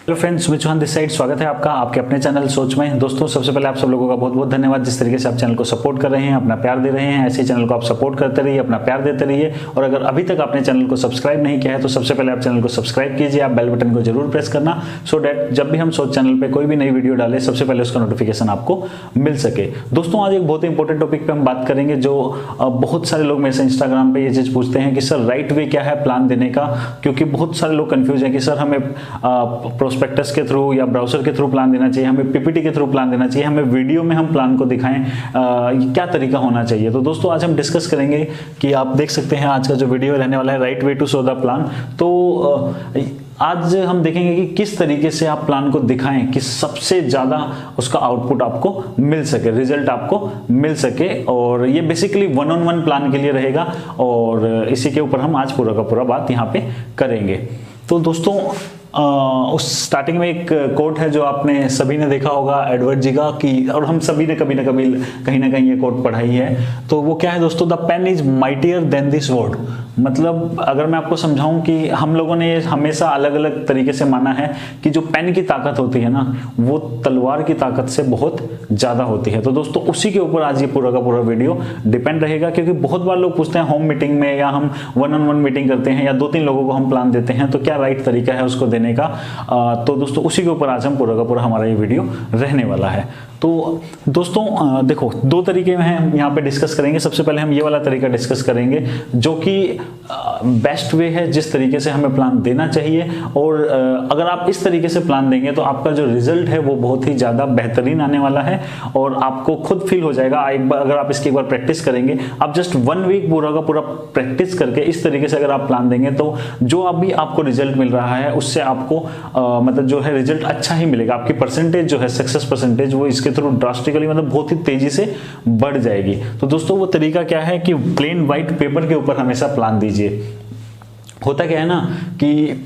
Hello friends, मैं Chauhan this side. स्वागत है आपका आपके अपने चैनल सोच में। दोस्तों, सबसे पहले आप सब लोगों का बहुत बहुत धन्यवाद जिस तरीके से आप चैनल को सपोर्ट कर रहे हैं, अपना प्यार दे रहे हैं। ऐसे चैनल को आप सपोर्ट करते रहिए, अपना प्यार देते रहिए। और अगर अभी तक आपने चैनल को सब्सक्राइब नहीं किया है तो सबसे पहले आप चैनल को सब्सक्राइब कीजिए। आप बेल बटन को जरूर प्रेस करना सो डैट जब भी हम सोच चैनल पर कोई भी नई वीडियो डालें सबसे पहले उसका नोटिफिकेशन आपको मिल सके। दोस्तों, आज एक बहुत ही इंपॉर्टेंट टॉपिक पर हम बात करेंगे जो बहुत सारे लोग मेरे से इंस्टाग्राम पर ये चीज़ पूछते हैं कि सर राइट वे क्या है प्लान देने का, क्योंकि बहुत सारे लोग कंफ्यूज हैं कि सर हमें प्रोस्पेक्टस के थ्रू या ब्राउजर के थ्रू प्लान देना चाहिए, हमें पीपीटी के थ्रू प्लान देना चाहिए, हमें वीडियो में हम प्लान को दिखाएं, क्या तरीका होना चाहिए। तो दोस्तों, आज हम डिस्कस करेंगे कि आप देख सकते हैं आज का जो वीडियो रहने वाला है right way to show the plan. तो आज हम देखेंगे कि किस तरीके से आप प्लान को दिखाएं कि सबसे ज़्यादा उसका आउटपुट आपको मिल सके, रिजल्ट आपको मिल सके। और ये basically one on one plan के लिए रहेगा और इसी के ऊपर हम आज पूरा का पूरा बात यहाँ पे करेंगे। तो दोस्तों, उस स्टार्टिंग में एक कोट है जो आपने सभी ने देखा होगा एडवर्ड जी का, कि और हम सभी ने कभी ना कभी कहीं ना कहीं ये कोट पढ़ाई है। तो वो क्या है दोस्तों, the pen is mightier than this word. मतलब अगर मैं आपको समझाऊं कि हम लोगों ने हमेशा अलग अलग तरीके से माना है कि जो पेन की ताकत होती है ना वो तलवार की ताकत से बहुत ज़्यादा होती है। तो दोस्तों, उसी के ऊपर आज ये पूरा का पूरा वीडियो डिपेंड रहेगा, क्योंकि बहुत बार लोग पूछते हैं होम मीटिंग में या हम वन ऑन वन मीटिंग करते हैं या 2-3 लोगों को हम प्लान देते हैं तो क्या राइट तरीका है उसको देने का। तो दोस्तों, उसी के ऊपर आज हम पूरा का पूरा हमारा ये वीडियो रहने वाला है। तो दोस्तों देखो, 2 तरीके में हम यहाँ पे डिस्कस करेंगे। सबसे पहले हम ये वाला तरीका डिस्कस करेंगे जो कि बेस्ट वे है जिस तरीके से हमें प्लान देना चाहिए। और अगर आप इस तरीके से प्लान देंगे तो आपका जो रिजल्ट है वो बहुत ही ज़्यादा बेहतरीन आने वाला है और आपको खुद फील हो जाएगा। एक बार अगर आप इसकी एक बार प्रैक्टिस करेंगे, आप जस्ट 1 वीक पूरा का पूरा प्रैक्टिस करके इस तरीके से अगर आप प्लान देंगे तो जो अभी आपको रिजल्ट मिल रहा है उससे आपको मतलब जो है रिजल्ट अच्छा ही मिलेगा। आपकी परसेंटेज जो है, सक्सेस परसेंटेज, वो इसके थ्रू ड्रास्टिकली मतलब बहुत ही तेजी से बढ़ जाएगी। तो दोस्तों, वो तरीका क्या है कि प्लेन व्हाइट पेपर के ऊपर हमेशा प्लान दीजिए। होता क्या है ना कि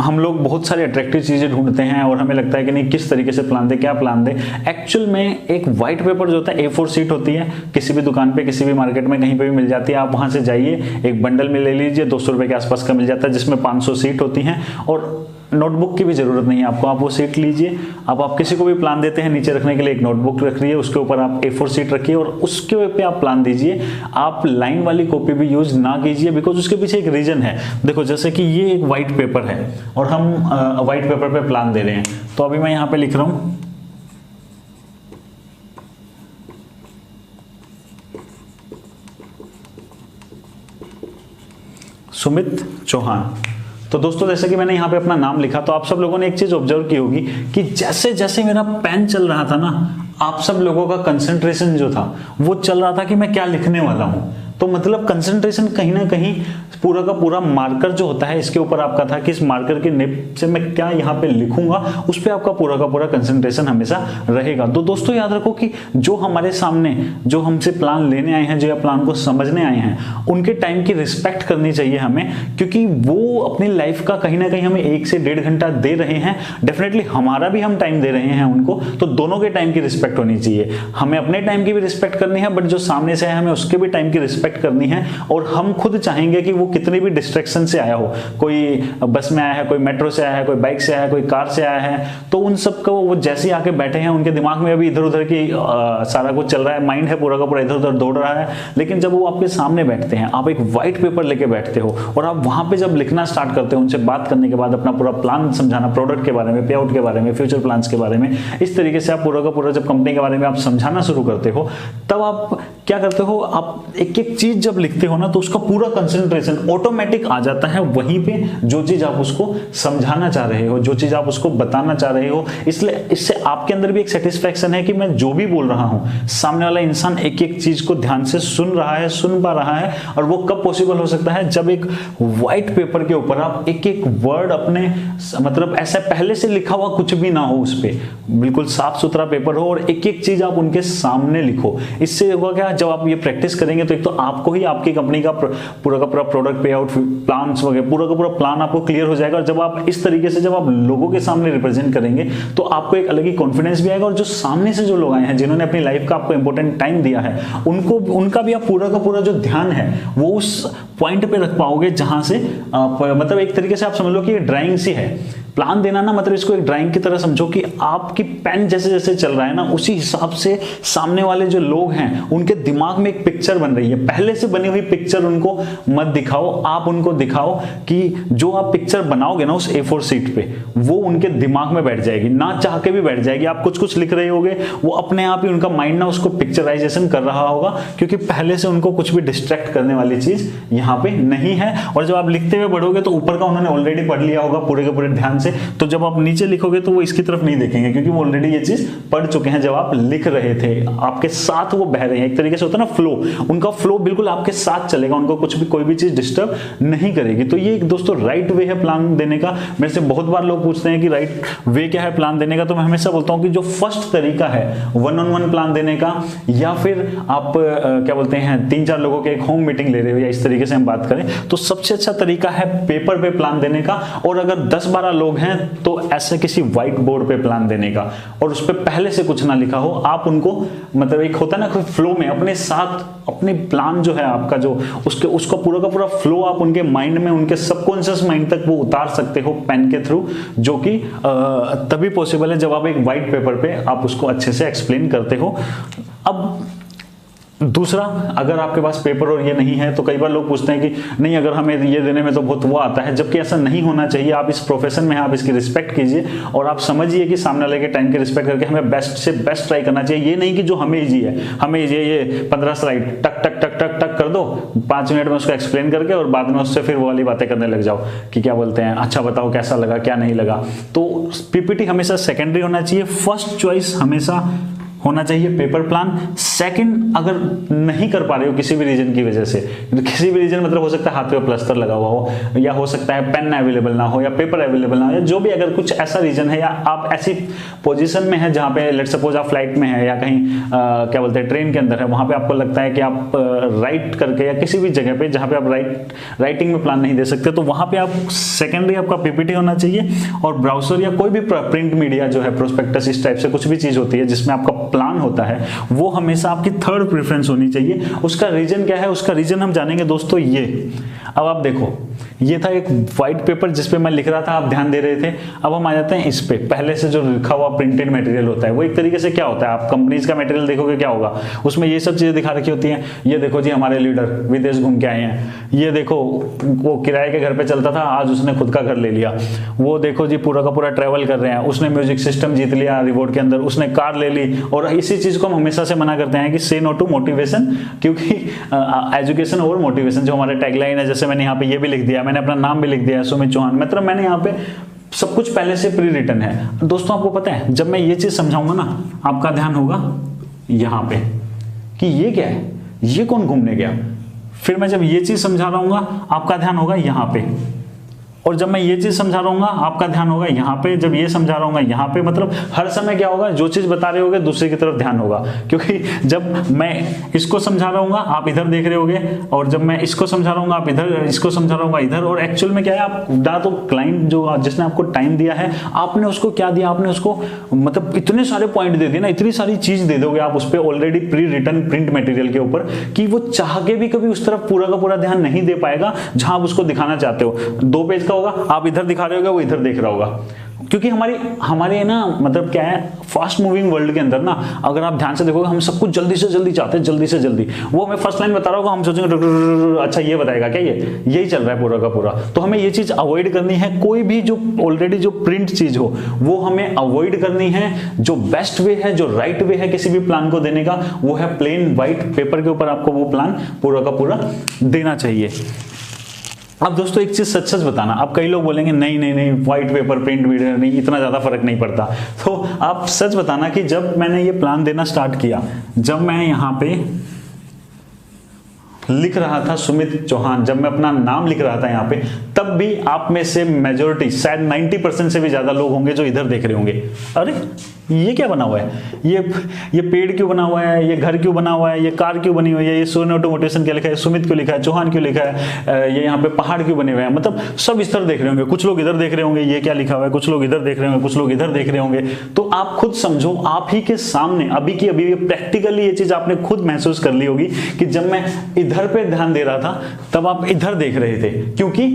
हम लोग बहुत सारी अट्रैक्टिव चीज़ें ढूंढते हैं और हमें लगता है कि नहीं किस तरीके से प्लान दे, क्या प्लान दे। एक्चुअल में एक व्हाइट पेपर जो होता है A4 शीट होती है, किसी भी दुकान पे किसी भी मार्केट में कहीं पे भी मिल जाती है। आप वहां से जाइए, एक बंडल में ले लीजिए, 200 रुपए के आसपास का मिल जाता है जिसमें 500 सीट होती हैं। और नोटबुक की भी जरूरत नहीं है आपको, आप वो सीट लीजिए। अब आप किसी को भी प्लान देते हैं नीचे रखने के लिए एक नोटबुक रख रही है, उसके ऊपर आप A4 सीट रखिए और उसके पे आप प्लान दीजिए। आप लाइन वाली कॉपी भी यूज ना कीजिए, बिकॉज उसके पीछे एक रीजन है। देखो, जैसे कि ये एक व्हाइट पेपर है और हम व्हाइट पेपर पे प्लान दे रहे हैं। तो अभी मैं यहां पे लिख रहा हूं सुमित चौहान। तो दोस्तों, जैसे कि मैंने यहाँ पे अपना नाम लिखा तो आप सब लोगों ने एक चीज ऑब्जर्व की होगी कि जैसे जैसे मेरा पेन चल रहा था ना, आप सब लोगों का कंसंट्रेशन जो था वो चल रहा था कि मैं क्या लिखने वाला हूं। तो मतलब कंसंट्रेशन कहीं ना कहीं पूरा का पूरा मार्कर जो होता है इसके ऊपर आपका था कि इस मार्कर के निब से मैं क्या यहाँ पे लिखूंगा, उस पे आपका पूरा का पूरा कंसंट्रेशन हमेशा रहेगा। तो दोस्तों, याद रखो कि जो हमारे सामने जो हमसे प्लान लेने आए हैं, जो या प्लान को समझने आए हैं, उनके टाइम की रिस्पेक्ट करनी चाहिए हमें, क्योंकि वो अपनी लाइफ का कहीं ना कहीं हमें 1 से 1.5 घंटा दे रहे हैं। डेफिनेटली हमारा भी हम टाइम दे रहे हैं उनको, तो दोनों के टाइम की रिस्पेक्ट होनी चाहिए। हमें अपने टाइम की भी रिस्पेक्ट करनी है, बट जो सामने से है हमें उसके भी टाइम की रिस्पेक्ट करनी है। और हम खुद चाहेंगे कि वो कितनी भी डिस्ट्रैक्शन से आया हो, कोई बस में आया है, कोई मेट्रो से आया है, कोई बाइक से आया है, कोई कार से आया है, तो उन सबको वो जैसे ही आके बैठे हैं उनके दिमाग में अभी इधर उधर की सारा कुछ चल रहा है, माइंड है पूरा का पूरा इधर उधर दौड़ रहा है। लेकिन जब वो आपके सामने बैठते हैं, आप एक व्हाइट पेपर लेके बैठते हो और आप वहां पे जब लिखना स्टार्ट करते हो, उनसे बात करने के बाद अपना पूरा प्लान समझाना, प्रोडक्ट के बारे में, पे आउट के बारे में, फ्यूचर प्लान्स के बारे में, इस तरीके से आप पूरा का पूरा जब कंपनी के बारे में आप समझाना शुरू करते हो, तब आप क्या करते हो, आप एक एक चीज जब लिखते हो ना तो उसका पूरा कंसंट्रेशन ऑटोमेटिक आ जाता है वहीं पे, जो चीज आप उसको समझाना चाह रहे हो, जो चीज आप उसको बताना चाह रहे हो। इसलिए इससे आपके अंदर भी एक सेटिस्फैक्शन है कि मैं जो भी बोल रहा हूं सामने वाला इंसान एक एक चीज को ध्यान से सुन रहा है, सुन पा रहा है। और वो कब पॉसिबल हो सकता है, जब एक व्हाइट पेपर के ऊपर आप एक एक वर्ड अपने मतलब ऐसा पहले से लिखा हुआ कुछ भी ना हो, उस पर बिल्कुल साफ सुथरा पेपर हो और एक एक चीज आप उनके सामने लिखो। इससे होगा क्या, जब आप ये प्रैक्टिस करेंगे तो एक तो आपको ही आपकी कंपनी का पूरा का पूरा प्रोडक्ट पे आउट प्लान्स वगैरह पूरा का पूरा प्लान आपको क्लियर हो जाएगा। और जब आप इस तरीके से जब आप लोगों के सामने रिप्रेजेंट करेंगे तो आपको एक अलग ही कॉन्फिडेंस भी आएगा। और जो सामने से जो लोग आए हैं, जिन्होंने अपनी लाइफ का आपको इंपॉर्टेंट टाइम दिया है, उनको उनका भी आप पूरा का पूरा जो ध्यान है वो उस पॉइंट पे रख पाओगे जहां से मतलब एक तरीके से आप समझ लो कि ये ड्राइंग सी है प्लान देना ना मतलब इसको एक ड्राइंग की तरह समझो कि आपकी पेन जैसे जैसे चल रहा है ना उसी हिसाब से सामने वाले जो लोग हैं उनके दिमाग में एक पिक्चर बन रही है। पहले से बनी हुई पिक्चर उनको मत दिखाओ, आप उनको दिखाओ कि जो आप पिक्चर बनाओगे ना उस A4 शीट पे वो उनके दिमाग में बैठ जाएगी, ना चाह के भी बैठ जाएगी। आप कुछ कुछ लिख रहे होगे, वो अपने आप ही उनका माइंड ना उसको पिक्चराइजेशन कर रहा होगा, क्योंकि पहले से उनको कुछ भी डिस्ट्रैक्ट करने वाली चीज यहाँ पे नहीं है। और जब आप लिखते हुए बढ़ोगे तो ऊपर का उन्होंने ऑलरेडी पढ़ लिया होगा पूरे के पूरे ध्यान से, तो जब आप नीचे लिखोगे तो वो इसकी तरफ नहीं देखेंगे, क्योंकि वो ऑलरेडी ये चीज पढ़ चुके हैं जब आप लिख रहे थे। आपके साथ वो बह रहे हैं, एक तरीके से होता है ना फ्लो, उनका फ्लो बिल्कुल आपके साथ चलेगा, उनको कुछ भी कोई भी चीज डिस्टर्ब नहीं करेगी। तो ये दोस्तों राइट वे है प्लान देने का। मेरे से बहुत बार लोग पूछते हैं कि राइट वे क्या है प्लान देने का, तो मैं हमेशा बोलता हूं कि जो फर्स्ट तरीका है वन-ऑन-वन प्लान देने का, या फिर आप क्या बोलते हैं 3-4 लोगों के एक होम मीटिंग ले रहे हो, या इस तरीके से हम बात करें तो सबसे अच्छा तरीका है पेपर पे प्लान देने का। और अगर 10-12 लोग हैं तो ऐसे किसी व्हाइट बोर्ड पे प्लान देने का, और उस पर पहले से कुछ ना लिखा हो, आप उनको मतलब एक होता है ना फ्लो में अपने साथ अपने प्लान जो है आपका जो उसका पूरा का पूरा फ्लो आप उनके माइंड में, उनके सबकॉन्शियस माइंड तक वो उतार सकते हो पेन के थ्रू, जो कि तभी पॉसिबल है जब आप एक व्हाइट पेपर पे आप उसको अच्छे से एक्सप्लेन करते हो। अब दूसरा, अगर आपके पास पेपर और ये नहीं है तो कई बार लोग पूछते हैं कि नहीं अगर हमें ये देने में तो बहुत वो आता है, जबकि ऐसा नहीं होना चाहिए। आप इस प्रोफेशन में हैं, आप इसकी रिस्पेक्ट कीजिए और आप समझिए कि सामने वाले के टाइम की रिस्पेक्ट करके हमें बेस्ट से बेस्ट ट्राई करना चाहिए। ये नहीं कि जो हमें ईजी है, हमें ये 15 स्लाइड टक टक टक टक टक कर दो, 5 मिनट में उसको एक्सप्लेन करके और बाद में उससे फिर वो वाली बातें करने लग जाओ कि क्या बोलते हैं अच्छा बताओ कैसा लगा क्या नहीं लगा। तो पीपीटी हमेशा सेकेंडरी होना चाहिए, फर्स्ट चॉइस हमेशा होना चाहिए पेपर प्लान। सेकंड, अगर नहीं कर पा रहे हो किसी भी रीजन की वजह से, किसी भी रीजन मतलब हो सकता है हाथ पे प्लास्टर लगा हुआ हो, या हो सकता है पेन अवेलेबल ना हो, या पेपर अवेलेबल ना हो, या जो भी अगर कुछ ऐसा रीजन है, या आप ऐसी पोजीशन में है जहां पे लेट सपोज आप फ्लाइट में है या कहीं क्या बोलते हैं ट्रेन के अंदर है, वहां पे आपको लगता है कि आप राइट करके या किसी भी जगह पे जहां पे आप राइटिंग में प्लान नहीं दे सकते, तो वहां पे आप सेकेंडरी आपका पीपीटी होना चाहिए। और ब्राउजर या कोई भी प्रिंट मीडिया जो है, प्रोस्पेक्टस इस टाइप से कुछ भी चीज होती है जिसमें आपका प्लान होता है, वो हमेशा आपकी थर्ड प्रेफरेंस होनी चाहिए। उसका रीजन क्या है, उसका रीजन हम जानेंगे दोस्तों। ये अब आप देखो, ये था एक व्हाइट पेपर जिसपे मैं लिख रहा था, आप ध्यान दे रहे थे। अब हम आ जाते हैं इस पे, पहले से जो लिखा हुआ प्रिंटेड मटेरियल होता है, वो एक तरीके से क्या होता है, आप कंपनीज का मटेरियल देखोगे क्या होगा, उसमें ये सब चीजें दिखा रखी होती हैं। ये देखो जी हमारे लीडर विदेश घूम के आए हैं, ये देखो वो किराए के घर पे चलता था, आज उसने खुद का घर ले लिया, वो देखो जी पूरा का पूरा ट्रेवल कर रहे हैं, उसने म्यूजिक सिस्टम जीत लिया रिवॉर्ड के अंदर, उसने कार ले ली। और इसी चीज को हम हमेशा से मना करते हैं कि से नो टू मोटिवेशन, क्योंकि एजुकेशन ओवर मोटिवेशन जो हमारे टैगलाइन है, जैसे मैंने यहाँ पे ये भी लिख दिया, मैंने अपना नाम भी लिख दिया सुमित चौहान, मतलब मैंने यहाँ पे सब कुछ पहले से प्री रिटन है। दोस्तों आपको पता है जब मैं ये चीज समझाऊंगा ना, आपका ध्यान होगा यहाँ पे कि ये क्या है, ये कौन घूमने गया। फिर मैं जब ये चीज समझा रहा हूँ आपका ध्यान होगा यहाँ पे, और जब मैं ये चीज समझा रहा हूँ आपका ध्यान होगा यहाँ पे, जब ये समझा रहा हूँ यहाँ पे। मतलब हर समय क्या होगा, जो चीज बता रहे होगे दूसरे की तरफ ध्यान होगा, क्योंकि जब मैं इसको समझा रहा हूँ आप इधर देख रहे होगे, और जब मैं इसको समझा रहा हूँ आप इधर, इसको समझा रहा हूँ इधर। और एक्चुअल में क्या है, आप ना तो क्लाइंट जो जिसने आपको टाइम दिया है, आपने उसको क्या दिया, आपने उसको मतलब इतने सारे पॉइंट दे दिए ना, इतनी सारी चीज दे दोगे आप उस पर already pre written print material के ऊपर, कि वो चाह के भी कभी उस तरफ पूरा का पूरा ध्यान नहीं दे पाएगा जहां आप उसको दिखाना चाहते हो। 2 पेज होगा, आप इधर दिखा रहे होगे, वो इधर देख रहा होगा, क्योंकि हमारे ना मतलब क्या है, फास्ट मूविंग वर्ल्ड के अंदर ना, अगर आप ध्यान से देखोगे हम सब कुछ जल्दी से जल्दी चाहते हैं, जल्दी से जल्दी। वो मैं फर्स्ट लाइन बता रहा हूँ, हम सोचेंगे अच्छा ये बताएगा क्या, ये यही चल रहा है पूरा का पूरा। तो हमें ये चीज अवॉइड करनी है, कोई भी जो ऑलरेडी जो प्रिंट चीज हो वो हमें अवॉइड करनी है। जो बेस्ट वे है, जो राइट वे है किसी भी प्लान को देने का, वो है प्लेन व्हाइट पेपर के ऊपर आपको वो प्लान पूरा का पूरा देना चाहिए। अब दोस्तों एक चीज सच सच बताना, अब कई लोग बोलेंगे नहीं नहीं नहीं व्हाइट पेपर प्रिंट मीडिया नहीं, इतना ज्यादा फर्क नहीं पड़ता। तो आप सच बताना कि जब मैंने ये प्लान देना स्टार्ट किया, जब मैं यहाँ पे लिख रहा था सुमित चौहान, जब मैं अपना नाम लिख रहा था यहाँ पे, तब भी आप में से मेजोरिटी शायद 90% से भी ज्यादा लोग होंगे जो इधर देख रहे होंगे, अरे ये क्या बना हुआ है, ये पेड़ क्यों बना हुआ है, ये घर क्यों बना हुआ है, ये कार क्यों बनी हुई है, ये सोने ऑटोमोटिवेशन क्या लिखा है, सुमित क्यों लिखा है, चौहान क्यों लिखा है, ये यहाँ पे पहाड़ क्यों बने हुए हैं। मतलब सब इस तरह देख रहे होंगे, कुछ लोग इधर देख रहे होंगे ये क्या लिखा हुआ है, कुछ लोग इधर देख रहे होंगे, कुछ लोग इधर देख रहे होंगे। तो आप खुद समझो, आप ही के सामने अभी की अभी प्रैक्टिकली ये चीज आपने खुद महसूस कर ली होगी कि जब मैं इधर पे ध्यान दे रहा था तब आप इधर देख रहे थे, क्योंकि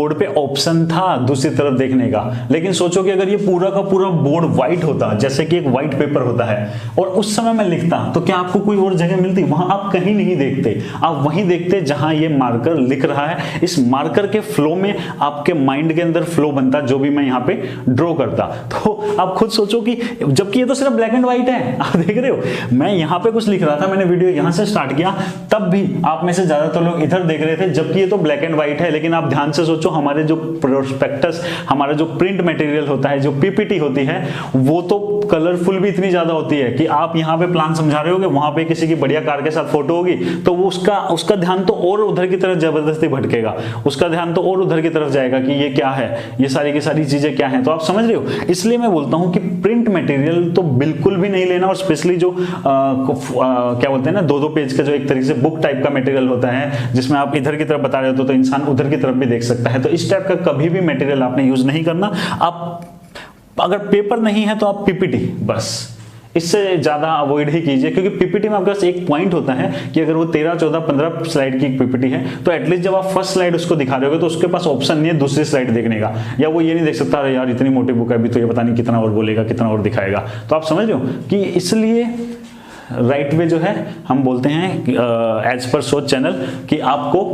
बोर्ड पे ऑप्शन था दूसरी तरफ देखने का, लेकिन सोचो कि अगर ये पूरा का पूरा बोर्ड व्हाइट होता, जैसे कि एक व्हाइट पेपर होता है, और उस समय मैं लिखता, तो क्या आपको कोई और जगह मिलती? वहां आप कहीं नहीं देखते, आप वहीं देखते जहां ये मार्कर लिख रहा है। इस मार्कर के फ्लो में आपके माइंड के अंदर फ्लो बनता, जो भी मैं यहां पे ड्रॉ करता। तो आप खुद सोचो कि जबकि ये तो सिर्फ ब्लैक एंड व्हाइट है, आप देख रहे हो, मैं यहां पे कुछ लिख रहा था, मैंने वीडियो यहां से स्टार्ट किया, तब भी आप में से ज्यादातर लोग इधर देख रहे थे, जबकि ये तो ब्लैक एंड व्हाइट है। लेकिन आप ध्यान से सोचो, हमारे जो प्रोस्पेक्टस, हमारा जो प्रिंट मटेरियल होता है, जो पीपीटी होती है, वो तो कलरफुल भी इतनी ज्यादा होती है कि आप यहां पे प्लान समझा रहे होगे, वहां पे किसी की बढ़िया कार के साथ फोटो होगी, तो वो उसका ध्यान तो और उधर की तरफ जबरदस्ती भटकेगा, उसका ध्यान तो और उधर की तरफ जाएगा कि ये क्या है, ये सारी की सारी चीजें क्या हैं। तो आप समझ रहे हो, इसलिए मैं बोलता हूं कि प्रिंट मटेरियल तो बिल्कुल भी नहीं लेना, और स्पेशली जो क्या बोलते हैं ना, 2-2 पेज का जो एक तरीके से बुक टाइप का मटेरियल होता है, जिसमें आप इधर की तरफ बता रहे हो तो इंसान उधर की तरफ भी देख सकता है। तो इस टाइप का कभी भी मटेरियल आपने यूज नहीं करना। आप अगर पेपर नहीं है तो आप पीपीटी, बस इससे ज्यादा अवॉइड ही कीजिए, क्योंकि पीपीटी में आपके पास एक पॉइंट होता है कि अगर वो 13, 14, 15 स्लाइड की पीपीटी है, तो एटलीस्ट जब आप फर्स्ट स्लाइड उसको दिखा रहे हो तो उसके पास ऑप्शन नहीं है दूसरी स्लाइड देखने का, या वो ये नहीं देख सकता अरे यार इतनी मोटी बुक है, अभी तो ये पता नहीं कितना और बोलेगा, कितना और दिखाएगा। तो आप समझ रहे हो कि इसलिए राइट वे जो है, हम बोलते हैं एज पर सोच चैनल कि आपको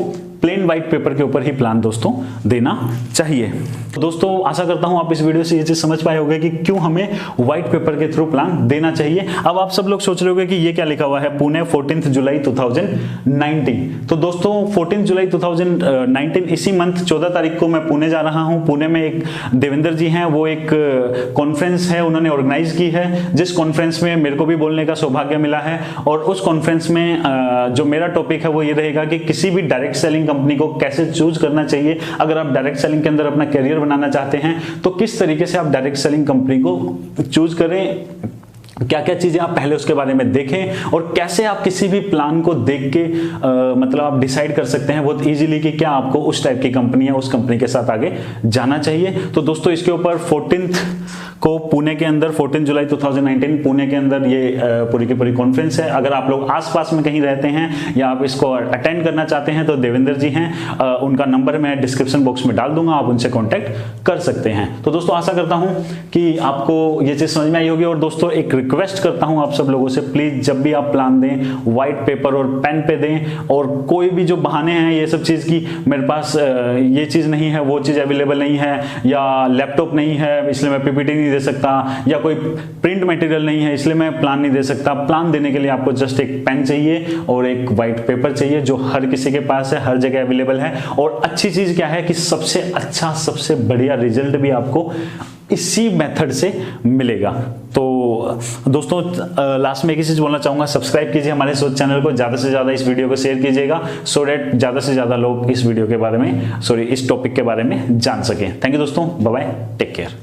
प्लेन व्हाइट पेपर के ऊपर ही प्लान दोस्तों देना चाहिए। तो दोस्तों आशा करता हूं आप इस वीडियो से ये चीज समझ पाए होंगे कि क्यों हमें व्हाइट पेपर के थ्रू प्लान देना चाहिए। अब आप सब लोग सोच रहे होंगे कि ये क्या लिखा हुआ है, पुणे 14 जुलाई 2019। तो दोस्तों 14 जुलाई 2019 इसी मंथ 14 तारीख को मैं पुणे जा रहा हूं। पुणे में एक देवेंद्र जी हैं, वो एक कॉन्फ्रेंस है उन्होंने ऑर्गेनाइज की है, जिस कॉन्फ्रेंस में मेरे को भी बोलने का सौभाग्य मिला है। और उस कॉन्फ्रेंस में जो मेरा टॉपिक है वो ये रहेगा कि किसी भी डायरेक्ट सेलिंग कंपनी को कैसे चूज करना चाहिए। अगर आप डायरेक्ट सेलिंग के अंदर अपना करियर बनाना चाहते हैं तो किस तरीके से आप डायरेक्ट सेलिंग कंपनी को चूज करें, क्या क्या चीजें आप पहले उसके बारे में देखें, और कैसे आप किसी भी प्लान को देख के मतलब आप डिसाइड कर सकते हैं बहुत इजीली कि क्या आपको उस टाइप की कंपनी है, उस कंपनी के साथ आगे जाना चाहिए। तो दोस्तों इसके ऊपर 14 को पुणे के अंदर 14 जुलाई 2019 पुणे के अंदर ये पूरी की पूरी कॉन्फ्रेंस है। अगर आप लोग आसपास में कहीं रहते हैं या आप इसको अटेंड करना चाहते हैं तो देवेंद्र जी हैं, उनका नंबर मैं डिस्क्रिप्शन बॉक्स में डाल दूंगा, आप उनसे कांटेक्ट कर सकते हैं। तो दोस्तों आशा करता हूं कि आपको ये चीज समझ में आई होगी। और दोस्तों एक रिक्वेस्ट करता हूं आप सब लोगों से, प्लीज जब भी आप प्लान दें व्हाइट पेपर और पेन पे दें, और कोई भी जो बहाने हैं ये सब चीज की मेरे पास ये चीज नहीं है, वो चीज अवेलेबल नहीं है, या लैपटॉप नहीं है इसलिए मैं पीपीटी नहीं दे सकता, या कोई प्रिंट मटेरियल नहीं है इसलिए मैं प्लान नहीं दे सकता। प्लान देने के लिए आपको जस्ट एक पेन चाहिए और एक व्हाइट पेपर चाहिए, जो हर किसी के पास है, हर जगह अवेलेबल है। और अच्छी चीज क्या है कि सबसे अच्छा, सबसे बढ़िया रिजल्ट भी आपको इसी मेथड से मिलेगा। तो दोस्तों लास्ट में एक ही चीज बोलना चाहूंगा, सब्सक्राइब कीजिए हमारे सोच चैनल को, ज्यादा से ज्यादा इस वीडियो को शेयर कीजिएगा, सो दैट ज्यादा से ज्यादा लोग इस वीडियो के बारे में, इस टॉपिक के बारे में जान सकें। थैंक यू दोस्तों, बाय बाय, टेक केयर।